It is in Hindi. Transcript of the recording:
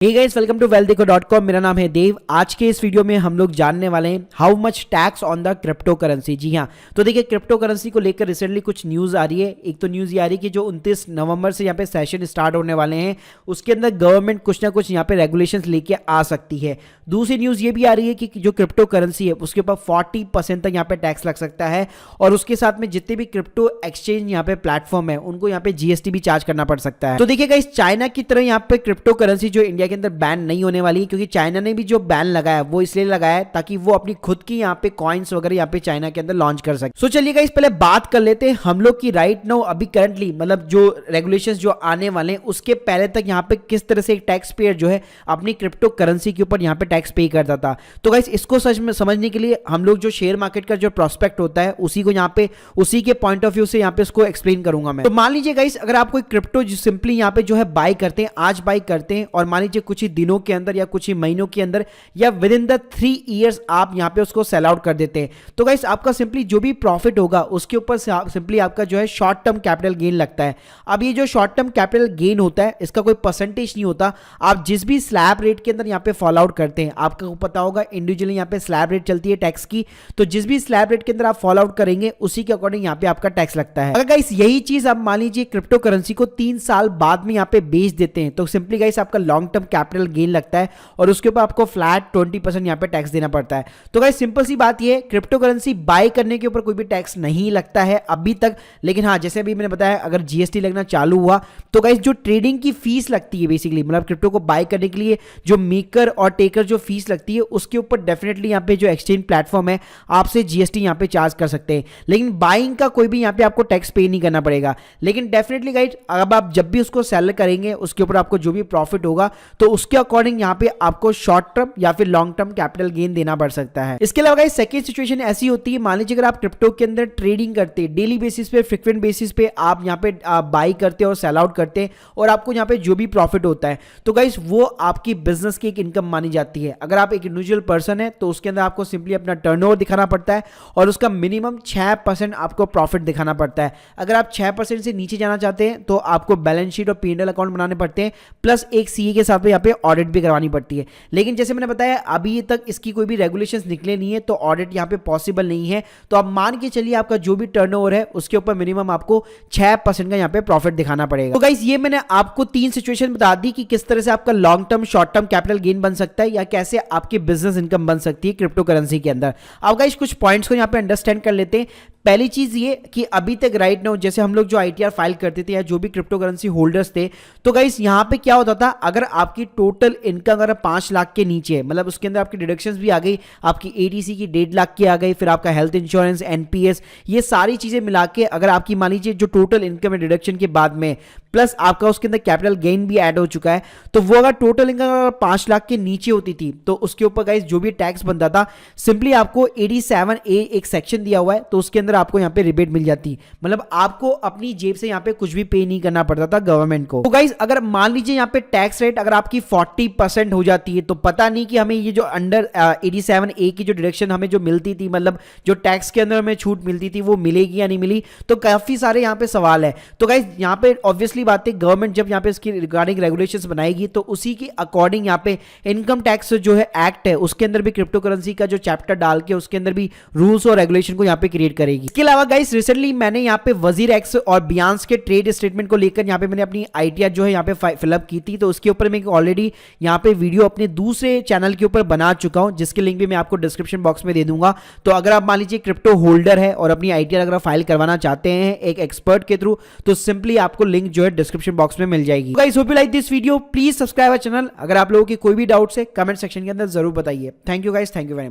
Hey guys, welcome to wealthdekho.com। मेरा नाम है देव। आज के इस वीडियो में हम लोग जानने वाले हैं how much tax on the crypto currency. जी हाँ, तो देखिए क्रिप्टो करेंसी को लेकर रिसेंटली कुछ न्यूज़ आ रही है। एक तो न्यूज़ ये आ रही है कि जो 29 नवंबर से यहाँ पे सेशन स्टार्ट होने वाले हैं उसके अंदर गवर्नमेंट कुछ ना कुछ यहाँ पे रेगुलेशंस लेके आ सकती है। दूसरी न्यूज़ ये भी आ रही है कि जो क्रिप्टो करेंसी है उसके ऊपर 40% तक यहाँ पे टैक्स लग सकता है और उसके साथ में जितने भी क्रिप्टो एक्सचेंज यहाँ पे प्लेटफॉर्म है उनको यहाँ पे जीएसटी भी चार्ज करना पड़ सकता है। तो देखिए गाइस, चाइना की तरह यहाँ पे क्रिप्टो करेंसी जो इंडिया के अंदर बैन नहीं होने वाली है, क्योंकि चाइना ने भी जो बैन लगाया वो इसलिए लगाया है ताकि वो अपनी खुद की यहाँ पे कॉइन्स वगैरह यहाँ पे चाइना के अंदर लॉन्च कर सके। सो चलिए गाइस, पहले बात कर लेते हैं हम लोग की राइट नाउ अभी करंटली मतलब जो रेगुलेशंस जो आने वाले हैं उसके पहले तक यहाँ पे किस तरह से एक टैक्स पेयर जो है अपनी क्रिप्टो करेंसी के ऊपर यहाँ पे टैक्स पे करता था। तो गाइस, इसको सच में समझने के लिए हम लोग जो शेयर मार्केट का जो प्रोस्पेक्ट होता है उसी को यहाँ पे उसी के पॉइंट ऑफ व्यू से यहाँ पे इसको एक्सप्लेन करूंगा मैं। तो मान लीजिए गाइस, अगर आप कोई क्रिप्टो सिंपली यहाँ पे जो है बाय करते हैं, आज बाय करते हैं और मान लीजिए कुछ ही दिनों के अंदर या कुछ ही महीनों के अंदर या विद इन द 3 इयर्स आप यहां पे उसको सेल आउट कर देते हैं, तो गाइस आपका सिंपली जो भी प्रॉफिट होगा उसके ऊपर सिंपली आपका जो है शॉर्ट टर्म कैपिटल गेन लगता है। अब ये जो शॉर्ट टर्म कैपिटल गेन होता है इसका कोई परसेंटेज नहीं होता। आप जिस भी स्लैब रेट के अंदर यहां पे फॉल आउट करते हैं, आपको पता होगा इंडिविजुअली यहां पे स्लैब रेट चलती है टैक्स की, तो जिस भी स्लैब रेट के अंदर आप फॉल आउट करेंगे उसी के अकॉर्डिंग यहां पे आपका टैक्स लगता है। अगर गाइस यही चीज आप मान लीजिए क्रिप्टो करेंसी को 3 साल बाद में यहां पे बेच देते हैं तो सिंपली गाइस आपका लॉन्ग टर्म कैपिटल गेन लगता है और उसके ऊपर आपको फ्लैट 20% यहाँ पे टैक्स देना पड़ता है। तो गाइस सिंपल सी बात ये है, क्रिप्टो करेंसी बाय करने के ऊपर कोई भी टैक्स नहीं लगता है अभी तक। लेकिन हाँ, जैसे अभी मैंने बताया अगर जीएसटी लगना चालू हुआ तो गाइस जो ट्रेडिंग की फीस लगती है बेसिकली मतलब क्रिप्टो को बाय करने के लिए जो मेकर और टेकर जो फीस लगती है उसके ऊपर डेफिनेटली यहाँ पे जो एक्सचेंज प्लेटफॉर्म है आपसे जीएसटी यहाँ पे चार्ज कर सकते हैं। लेकिन बाइंग का कोई भी यहाँ पे आपको टैक्स पे नहीं करना पड़ेगा। लेकिन डेफिनेटली गाइस अब आप जब भी उसको सेल करेंगे उसके ऊपर आपको जो भी प्रॉफिट होगा तो उसके अकॉर्डिंग यहाँ पे आपको शॉर्ट टर्म या फिर लॉन्ग टर्म कैपिटल गेन देना पड़ सकता है। इसके अलावा गाइस सेकंड सिचुएशन ऐसी होती है, मान लीजिए अगर आप क्रिप्टो के अंदर ट्रेडिंग करते हैं डेली बेसिस पे फ्रीक्वेंट बेसिस पे आप यहाँ पे बाई करते हैं और सेल आउट करते हैं और आपको यहाँ पे जो भी प्रॉफिट होता है तो गाइस वो आपकी बिजनेस की एक इनकम मानी जाती है। अगर आप एक इंडिविजुअल पर्सन है तो उसके अंदर आपको सिंपली अपना टर्नओवर दिखाना पड़ता है और उसका मिनिमम 6% आपको प्रॉफिट दिखाना पड़ता है। अगर आप 6% से नीचे जाना चाहते हैं तो आपको बैलेंस शीट और P&L अकाउंट बनाने पड़ते हैं प्लस एक सीए के साथ में यहाँ पे ऑडिट भी करवानी पड़ती है। लेकिन जैसे मैंने बताया अभी तक इसकी कोई भी रेगुलेशंस निकले नहीं है तो ऑडिट यहाँ पे पॉसिबल नहीं है। तो आप मान के चलिए आपका जो भी टर्नओवर है उसके ऊपर मिनिमम आपको 6% का यहाँ पे प्रॉफिट दिखाना पड़ेगा। तो गाइस ये मैंने आपको 3 सिचुएशन बता दी कि किस तरह से आपका long term short term capital gain बन सकता है या कैसे आपकी बिजनेस इनकम बन सकती है क्रिप्टो करेंसी के अंदर। अब गाइस कुछ पॉइंट्स को यहाँ पे अंडरस्टैंड कर लेते हैं। पहली चीज ये कि अभी तक राइट नाउ जैसे हम लोग जो आईटीआर फाइल करते थे या जो भी क्रिप्टो करेंसी होल्डर्स थे तो गाइस यहाँ पे क्या होता था, अगर आपकी टोटल इनकम अगर 5 लाख के नीचे है मतलब उसके अंदर आपकी डिडक्शंस भी आ गई, आपकी एडीसी की 1.5 लाख की आ गई, फिर आपका हेल्थ इंश्योरेंस एनपीएस ये सारी चीजें मिला के अगर आपकी मान लीजिए जो टोटल इनकम है डिडक्शन के बाद में प्लस आपका उसके अंदर कैपिटल गेन भी ऐड हो चुका है तो वो अगर टोटल इनकम अगर 5 लाख के नीचे होती थी तो उसके ऊपर गाइस जो भी टैक्स बनता था सिंपली आपको 87A एक सेक्शन दिया हुआ है तो उसके अंदर आपको यहाँ पे रिबेट मिल जाती, मतलब आपको अपनी जेब से यहाँ पे कुछ भी पे नहीं करना पड़ता था गवर्नमेंट को। तो गाइस अगर मान लीजिए यहाँ पे टैक्स रेट अगर आपकी 40% हो जाती है तो पता नहीं कि हमें ये जो अंडर 87A की जो डिडक्शन हमें जो मिलती थी मतलब जो टैक्स के अंदर हमें छूट मिलती थी वो मिलेगी या नहीं मिली, तो काफी सारे यहाँ पे सवाल है। तो गाइस यहाँ पे ऑब्वियसली बात है गवर्नमेंट जब यहाँ पे इसकी रिगार्डिंग रेगुलेशंस बनाएगी तो उसी के अकॉर्डिंग यहाँ पे इनकम टैक्स जो है एक्ट है उसके अंदर भी क्रिप्टो करेंसी का जो चैप्टर डाल के उसके अंदर भी रूल्स और रेगुलेशन को यहाँ पे क्रिएट करेगी। इसके अलावा गाइस रिसेंटली मैंने यहाँ पे वजीर एक्स और बियांस के ट्रेड स्टेटमेंट को लेकर यहाँ पे मैंने अपनी आईटीआर जो है यहाँ पे फिलअप की थी तो उसके ऊपर मैं ऑलरेडी यहाँ पे वीडियो अपने दूसरे चैनल के ऊपर बना चुका हूँ जिसके लिंक भी मैं आपको डिस्क्रिप्शन बॉक्स में दे दूंगा। तो अगर आप मान लीजिए क्रिप्टो होल्डर है और अपनी आईटीआर अगर फाइल करवाना चाहते हैं एक एक्सपर्ट के थ्रू तो सिंपली आपको लिंक जो है डिस्क्रिप्शन बॉक्स में मिल जाएगी। Guys hope you like this video, please subscribe our channel. अगर आप लोगों के कोई भी डाउट्स है कमेंट सेक्शन के अंदर जरूर बताइए। Thank you guys, thank you very much.